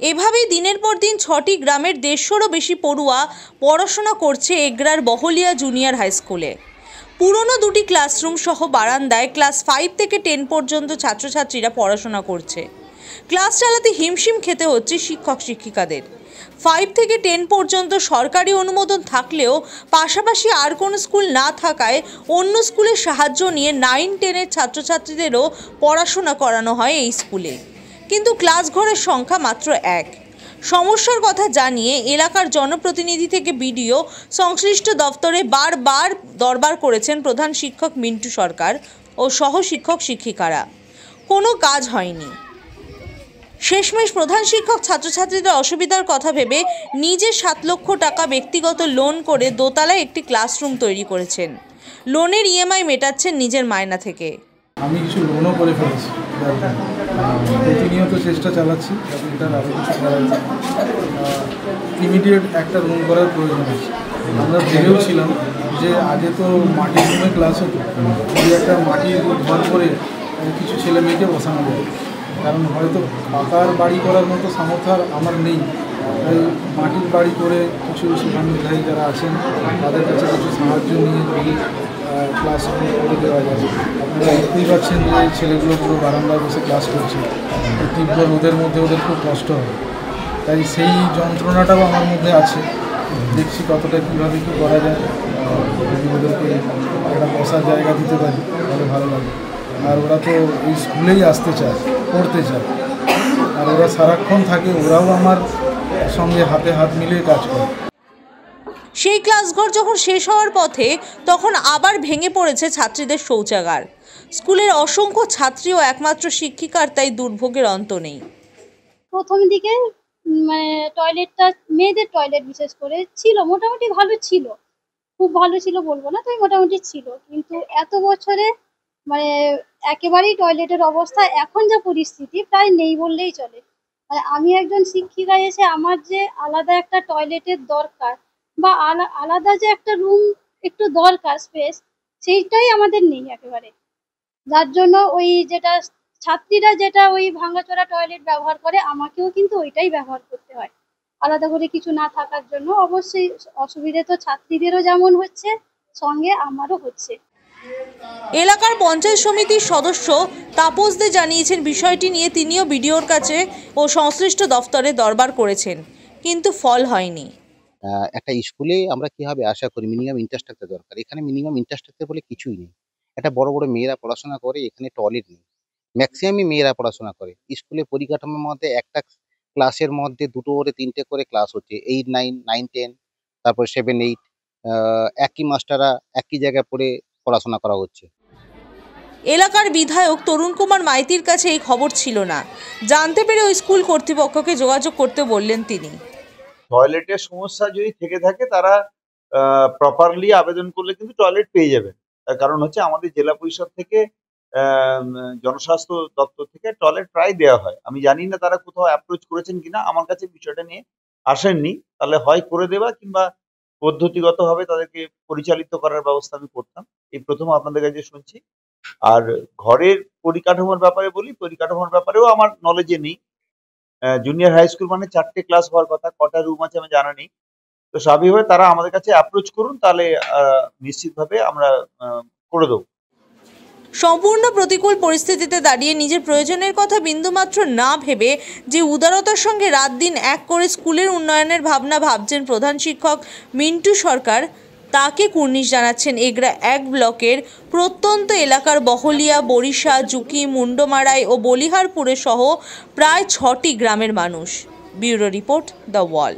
এভাবেই দিনের পর দিন ৬টি গ্রামের ১৫০রও বেশি পড়ুয়া পড়াশোনা করছে এগরার বহলিয়া জুনিয়র হাই স্কুলে। পুরনো দুটি ক্লাসরুম সহ বারান্দায় ক্লাস 5 থেকে 10 পর্যন্ত ছাত্রছাত্রীরা পড়াশোনা করছে। ক্লাস চালাতে হিমশিম খেতে হচ্ছে শিক্ষক শিক্ষিকাদের। 5 থেকে 10 পর্যন্ত সরকারি অনুমোদন থাকলেও পাশাপাশি আর কোনো স্কুল না থাকায় অন্য স্কুলের সাহায্য নিয়ে 9-10-এর ছাত্রছাত্রীদেরও পড়াশোনা করানো হয় এই স্কুলে। কিন্তু ক্লাস ঘরের সংখ্যা মাত্র 1। সমস্যার কথা জানিয়ে এলাকার জনপ্রতিনিধি থেকে বিডিও সংশ্লিষ্ট দপ্তরে বারবার দরবার করেছেন প্রধান শিক্ষক মিন্টু সরকার ও সহ শিক্ষক শিক্ষিকারা। কোনো কাজ হয়নি। শেষমেশ প্রধান শিক্ষক ছাত্রছাত্রীদের অসুবিধার কথা ভেবে নিজে 7 লক্ষ টাকা ব্যক্তিগত লোন করে দোতলায় একটি ক্লাসরুম তৈরি করেছেন। লোনের ইএমআই মেটাচ্ছেন নিজের মায়না থেকে। আমি কিছু লোনও করে ফেলেছি, প্রতিনিয়ত চেষ্টা চালাচ্ছি এটার আরও কিছু করার। ইমিডিয়েট একটা রুম করার প্রয়োজন আছে। আমরা ভেবেওছিলাম যে আগে তো মাটির রুমে ক্লাস হতো, যদি একটা মাটির ঘর করে কিছু ছেলে মেয়েকে বসানো যায়, কারণ হয়তো পাকার বাড়ি করার মতো সামর্থ্য আমার নেই। তাই মাটির বাড়ি করে কিছু শুভানুধ্যায়ী যারা আছেন তাদের কাছে কিছু সাহায্য নিয়ে যদি ক্লাসরুম করে দেওয়া যাবে। আপনারা দেখতেই পাচ্ছেন যে ছেলেগুলো পুরো বারান্দায় বসে ক্লাস করছে, তীব্র রোদের মধ্যে ওদের খুব কষ্ট হবে। তাই সেই যন্ত্রণাটাও আমার মধ্যে আছে। দেখছি কতটা কীভাবে কী করা যায়, যদি ওদেরকে একটা বসার জায়গা দিতে পারি তাহলে ভালো লাগে। আর ওরা তো এই স্কুলেই আসতে চায়, পড়তে চায়, আর ওরা সারাক্ষণ থাকে, ওরাও আমার সঙ্গে হাতে হাত মিলিয়ে কাজ করে। সেই ক্লাসঘর যখন শেষ হওয়ার পথে তখন আবার ভেঙে পড়েছে ছাত্রীদের শৌচাগার। স্কুলের অসংখ্য ছাত্রী ও একমাত্র শিক্ষিকার তাই দুর্ভোগের অন্ত নেই। প্রথম দিকে টয়লেটটা, মেয়েদের টয়লেট বিশেষ করে ছিল, মোটামুটি ভালো ছিল, খুব ভালো ছিল বলবো না, তাই মোটামুটি ছিল। কিন্তু এত বছরে একেবারেই টয়লেটের অবস্থা এখন যা পরিস্থিতি প্রায় নেই বললেই চলে। আমি একজন শিক্ষিকা এসে আমার যে আলাদা একটা টয়লেটের দরকার বা আলাদা যে একটা রুম একটু দরকার স্পেস, সেইটাই আমাদের নেই একেবারে। যার জন্য ওই ছাত্রীরা যেটা ওই ভাঙাচোরা টয়লেট ব্যবহার করে, আমাকেও কিন্তু ওইটাই ব্যবহার করতে হয় আলাদা করে কিছু না থাকার জন্য। অবশ্যই অসুবিধে তো ছাত্রীদেরও যেমন হচ্ছে, সঙ্গে আমারও হচ্ছে। এলাকার পঞ্চায়েত সমিতির সদস্য তাপস দে জানিয়েছেন বিষয়টি নিয়ে তিনিও বিডিওর কাছে ও সংশ্লিষ্ট দফতরে দরবার করেছেন, কিন্তু ফল হয়নি। একটা স্কুলে আমরা কিভাবে আশা করি মিনিমাম ইনফ্রাস্ট্রাকচার দরকার, এখানে মিনিমাম ইনফ্রাস্ট্রাকচার বলে কিছুই নেই। একটা বড় বড় মেয়েরা পড়াশোনা করে, এখানে টয়লেট নেই, ম্যাক্সিমামই মেয়েরা পড়াশোনা করে। স্কুলে পরিকাঠামোর মধ্যে একটা ক্লাসের মধ্যে 2 করে 3টে করে ক্লাস হচ্ছে, 8, 9, 9, 10, তারপর 7, 8, একই মাস্টাররা একই জায়গায় পড়ে পড়াশোনা করা হচ্ছে। এলাকার বিধায়ক তরুণ কুমার মাইতির কাছে এই খবর ছিল না। জানতে পেরে ওই স্কুল কর্তৃপক্ষকে যোগাযোগ করতে বললেন তিনি। টয়লেটের সমস্যা যদি থেকে থাকে তারা প্রপারলি আবেদন করলে কিন্তু টয়লেট পেয়ে যাবে। তার কারণ হচ্ছে আমাদের জেলা পরিষদ থেকে জনস্বাস্থ্য দপ্তর থেকে টয়লেট প্রায় দেওয়া হয়। আমি জানি না তারা কোথাও অ্যাপ্রোচ করেছেন কিনা, আমার কাছে বিষয়টা নিয়ে আসেননি। তাহলে হয় করে দেওয়া কিংবা পদ্ধতিগতভাবে তাদেরকে পরিচালিত করার ব্যবস্থা আমি করতাম। এই প্রথম আপনাদের কাছে শুনছি। আর ঘরের পরিকাঠামোর ব্যাপারে বলি, পরিকাঠামোর ব্যাপারেও আমার নলেজে নেই। জুনিয়র হাই স্কুল মানে 4টে ক্লাস হওয়ার কথা, কটা রুম আছে আমি জানা নেই। তো স্বাভাবিকভাবে তারা আমাদের কাছে অ্যাপ্রোচ করুন, তাহলে নিশ্চিতভাবে আমরা করে দেবো। সম্পূর্ণ প্রতিকূল পরিস্থিতিতে দাঁড়িয়ে নিজের প্রয়োজনের কথা বিন্দুমাত্র না ভেবে যে উদারতার সঙ্গে রাত দিন এক করে স্কুলের উন্নয়নের ভাবনা ভাবছেন প্রধান শিক্ষক মিন্টু সরকার, তাকে কুর্নিশ জানাচ্ছেন এগরা 1 ব্লকের প্রত্যন্ত এলাকার বহলিয়া, বরিশা, জুকি, মুন্ডমারাই ও বলিহারপুরে সহ প্রায় 6টি গ্রামের মানুষ। Bureau report, the wall.